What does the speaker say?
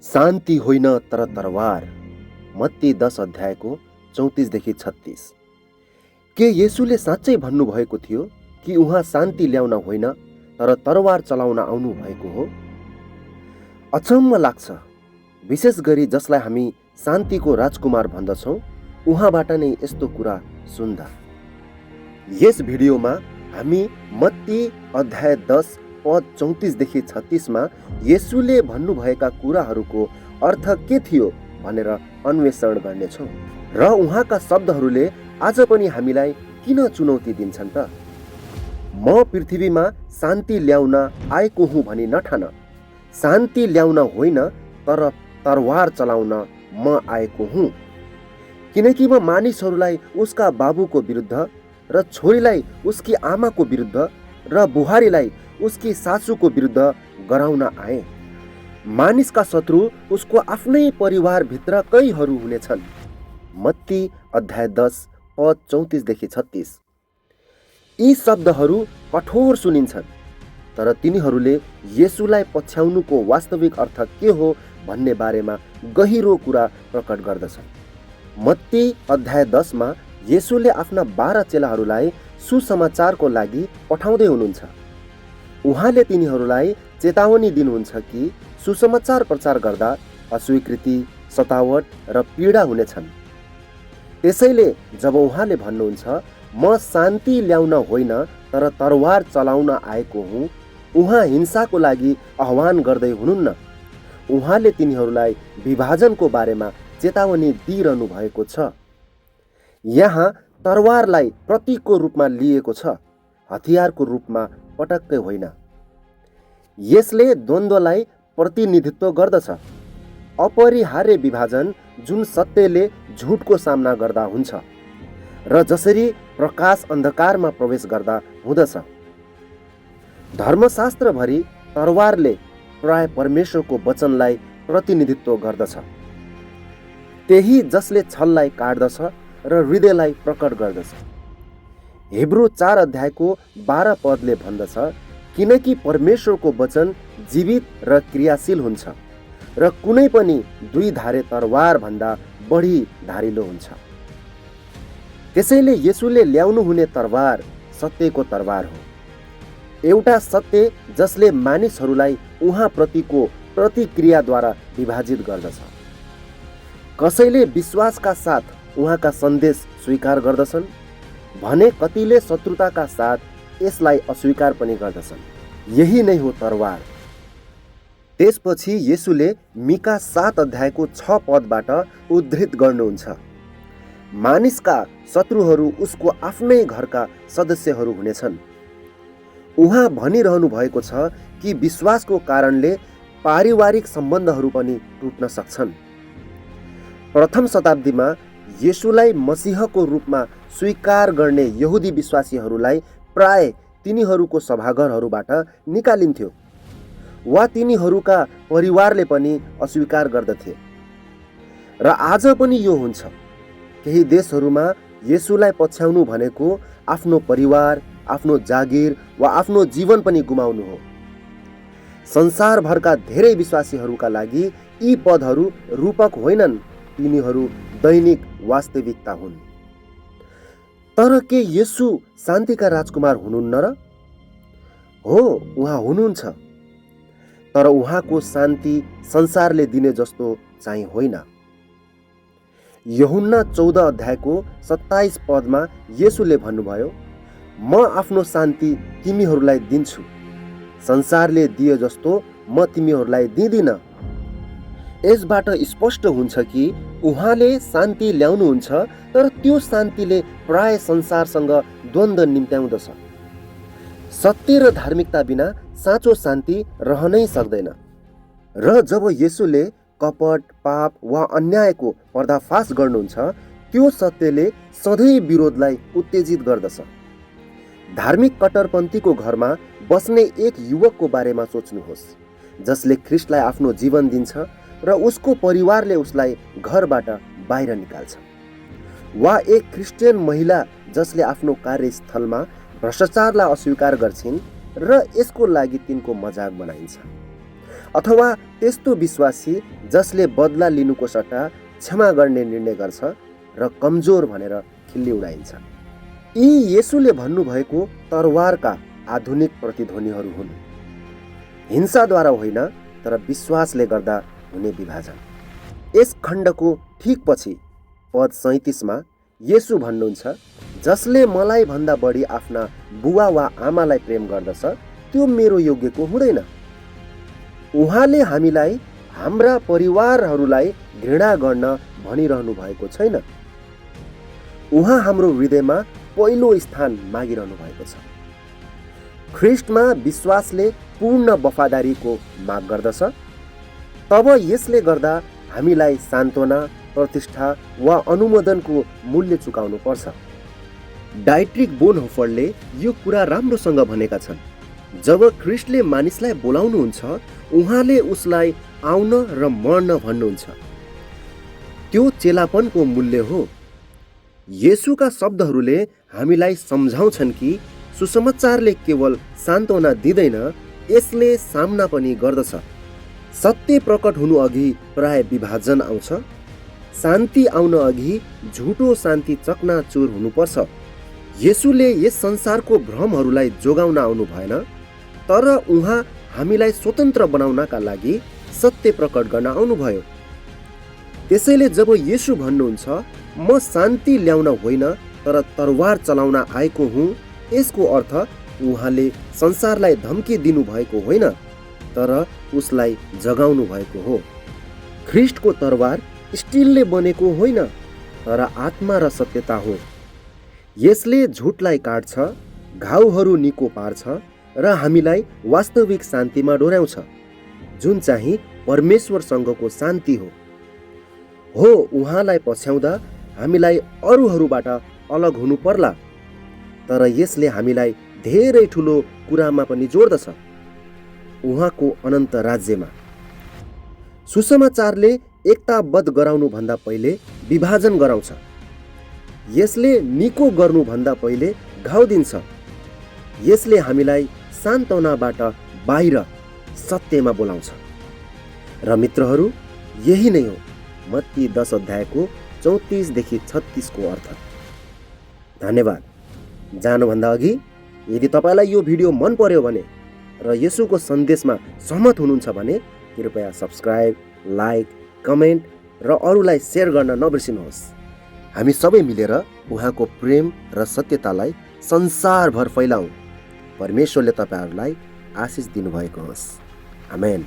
शान्ति होइन तर तरवार। मत्ती 10 अध्यायको 34देखि 36। के येशूले साँच्चै भन्नुभएको थियो कि उहाँ शान्ति ल्याउन होइन तर तरवार चलाउन आउनु भएको हो? अचम्म लाग्छ, विशेष गरी जसलाई हामी शान्तिको राजकुमार भन्दछौँ उहाँबाट नै यस्तो कुरा सुन्दा। यस भिडियोमा हामी मत्ती अध्याय 10 पद 34देखि 36मा येशूले भन्नुभएका कुराहरूको अर्थ के थियो भनेर अन्वेषण गर्नेछौँ र उहाँका शब्दहरूले आज पनि हामीलाई किन चुनौती दिन्छन् त? म पृथ्वीमा शान्ति ल्याउन आएको हुँ भनी नठान। शान्ति ल्याउन होइन तर तरवार चलाउन म आएको हुँ। किनकि म मानिसहरूलाई उसका बाबुको विरुद्ध र छोरीलाई उसकी आमाको विरुद्ध र बुहारीलाई उसकी सासूको विरुद्ध गराउन आए। मानिसका शत्रु उसको आफ्नै परिवारभित्रकैहरू हुनेछन्। मत्ती अध्याय 10 पद 34देखि 36। यी शब्दहरू कठोर सुनिन्छन्, तर तिनीहरूले येशूलाई पछ्याउनुको वास्तविक अर्थ के हो भन्ने बारेमा गहिरो कुरा प्रकट गर्दछन्। मत्ती अध्याय 10मा येशूले आफ्ना 12 चेलाहरूलाई सुसमाचारको लागि पठाउँदै हुनुहुन्छ। उहाँले तिनीहरूलाई चेतावनी दिनुहुन्छ कि सुसमाचार प्रचार गर्दा अस्वीकृति, सतावट र पीडा हुनेछन्। त्यसैले जब उहाँले भन्नुहुन्छ म शान्ति ल्याउन होइन तर तरवार चलाउन आएको हुँ, उहाँ हिंसाको लागि आह्वान गर्दै हुनुहुन्न। उहाँले तिनीहरूलाई विभाजनको बारेमा चेतावनी दिइरहनु भएको छ। यहाँ तरवारलाई प्रतीकको रूपमा लिएको छ, हतियारको रूपमा पटक्कै होइन। यसले द्वन्द्वलाई प्रतिनिधित्व गर्दछ, अपरिहार्य विभाजन जुन सत्यले झुटको सामना गर्दा हुन्छ र जसरी प्रकाश अन्धकारमा प्रवेश गर्दा हुँदछ। धर्मशास्त्रभरि तरवारले प्राय परमेश्वरको वचनलाई प्रतिनिधित्व गर्दछ, त्यही जसले छललाई काट्दछ र हृदयलाई प्रकट गर्दछ। हिब्रू 4 अध्यायको 12 पदले भन्दछ, किनकि परमेश्वरको वचन जीवित र क्रियाशील हुन्छ र कुनै पनि 2 धारे तरवार भन्दा बढी धारिलो हुन्छ। त्यसैले येशूले ल्याउनु हुने तरवार सत्यको तरवार हो, एउटा सत्य जसले मानिसहरूलाई उहाँ प्रतिको प्रतिक्रियाद्वारा विभाजित गर्दछ। कसैले विश्वासका साथ उहाँका सन्देश स्वीकार गर्दछन् भने कतिले शत्रुताका साथ यसलाई अस्वीकार पनि गर्दछन्। यही नै हो तरवार। त्यसपछि येशूले मिका 7 अध्यायको 6 पदबाट उद्धृत गर्नुहुन्छ, मानिसका शत्रुहरू उसको आफ्नै घरका सदस्यहरू हुनेछन्। उहाँ भनिरहनु भएको छ कि विश्वासको कारणले पारिवारिक सम्बन्धहरू पनि टुट्न सक्छन्। प्रथम शताब्दीमा येशूलाई मसीहको रूपमा स्वीकार गर्ने यहुदी विश्वासीहरूलाई प्राय तिनीहरूको सभाघरहरूबाट निकालिन्थ्यो वा तिनीहरूका परिवारले पनि अस्वीकार गर्दथे। र आज पनि यो हुन्छ। केही देशहरूमा येशूलाई पछ्याउनु भनेको आफ्नो परिवार, आफ्नो जागिर वा आफ्नो जीवन पनि गुमाउनु हो। संसारभरका धेरै विश्वासीहरूका लागि यी पदहरू रूपक होइनन्, तिनीहरू दैनिक वास्तविकता हुन्। तर के येशू शान्तिका राजकुमार हुनुहुन्न र? हो, उहाँ हुनुहुन्छ, तर उहाँको शान्ति संसारले दिने जस्तो चाहिँ होइन। यूहन्ना 14 अध्यायको 27 पदमा येशूले भन्नुभयो, म आफ्नो शान्ति तिमीहरूलाई दिन्छु, संसारले दिए जस्तो म तिमीहरूलाई दिँदिन। यसबाट स्पष्ट हुन्छ कि उहाँले शान्ति ल्याउनुहुन्छ, तर त्यो शान्तिले प्राय संसारसँग द्वन्द्व निम्त्याउँदछ। सत्य र धार्मिकता बिना साँचो शान्ति रहनै सक्दैन। र जब येशूले कपट, पाप वा अन्यायको पर्दाफास गर्नुहुन्छ, त्यो सत्यले सधैँ विरोधलाई उत्तेजित गर्दछ। धार्मिक कट्टरपन्थीको घरमा बस्ने एक युवकको बारेमा सोच्नुहोस्, जसले ख्रिस्टलाई आफ्नो जीवन दिन्छ र उसको परिवारले उसलाई घरबाट बाहिर निकाल्छ। वा एक क्रिस्चियन महिला जसले आफ्नो कार्यस्थलमा भ्रष्टाचारलाई अस्वीकार गर्छिन् र यसको लागि तिनको मजाक बनाइन्छ। अथवा त्यस्तो विश्वासी जसले बदला लिनुको सट्टा क्षमा गर्ने निर्णय गर्छ र कमजोर भनेर खिल्ली उडाइन्छ। यी येशूले भन्नुभएको तरवारका आधुनिक प्रतिध्वनिहरू हुन्। हिंसाद्वारा होइन तर विश्वासले गर्दा हुने विभाजन। यस खण्डको ठिक पछि पद 37मा येशू भन्नुहुन्छ, जसले मलाई भन्दा बढी आफ्ना बुवा वा आमालाई प्रेम गर्दछ त्यो मेरो योग्यको हुँदैन। उहाँले हामीलाई हाम्रा परिवारहरूलाई घृणा गर्न भनिरहनु भएको छैन। उहाँ हाम्रो हृदयमा पहिलो स्थान मागिरहनु भएको छ। ख्रीष्टमा विश्वासले पूर्ण वफादारीको माग गर्दछ। तब यसले गर्दा हामीलाई सान्त्वना, प्रतिष्ठा वा अनुमोदनको मूल्य चुकाउनु पर्छ। डाइट्रिक बोनहोफरले यो कुरा राम्रोसँग भनेका छन्। जब ख्रीष्टले मानिसलाई बोलाउनुहुन्छ, उहाँले उसलाई आउन र मर्न भन्नुहुन्छ। त्यो चेलापनको मूल्य हो। येशूका शब्दहरूले हामीलाई सम्झाउँछन् कि सुसमाचारले केवल सान्त्वना दिँदैन, यसले सामना पनि गर्दछ। सत्य प्रकट हुनु अघि प्राय विभाजन आउँछ। शान्ति आउन अघि झुटो शान्ति चकनाचुर हुनुपर्छ। येशूले यस संसारको भ्रमहरूलाई जोगाउन आउनु भएन, तर उहाँ हामीलाई स्वतन्त्र बनाउनका लागि सत्य प्रकट गर्न आउनुभयो। त्यसैले जब येशू भन्नुहुन्छ, म शान्ति ल्याउन होइन तर तरवार चलाउन आएको हुँ, यसको अर्थ उहाँले संसारलाई धम्की दिनु भएको होइन तर उसलाई जगाउनु भएको हो। ख्रीष्टको तरवार स्टिलले बनेको होइन तर आत्मा र सत्यता हो। यसले झुटलाई काट्छ, घाउहरू निको पार्छ र हामीलाई वास्तविक शान्तिमा डोर्याउँछ, जुन चाहिँ परमेश्वरसँगको शान्ति हो। उहाँलाई पछ्याउँदा हामीलाई अरूहरूबाट अलग हुनु पर्ला, तर यसले हामीलाई धेरै ठुलो कुरामा पनि जोड्दछ, उहाँको अनन्त राज्यमा। सुसमाचारले एकताबद्ध गराउनु भन्दा पहिले विभाजन गराउँछ। यसले निको गर्नु भन्दा पहिले घाउ दिन्छ। यसले हामीलाई सान्त्वनाबाट बाहिर सत्यमा बोलाउँछ। र मित्रहरू, यही नै हो मत्ती 10 अध्यायको 34 देखि 36 को अर्थ। धन्यवाद। जानुभन्दा अघि यदि तपाईँलाई यो भिडियो मन पर्यो भने र येशूको सन्देशमा सहमत हुनुहुन्छ भने कृपया सब्स्क्राइब, लाइक, कमेन्ट र अरूलाई सेयर गर्न नबिर्सिनुहोस्। हामी सबै मिलेर उहाँको प्रेम र सत्यतालाई संसारभर फैलाउँ। परमेश्वरले तपाईँहरूलाई आशिष दिनुभएको होस्। आमेन।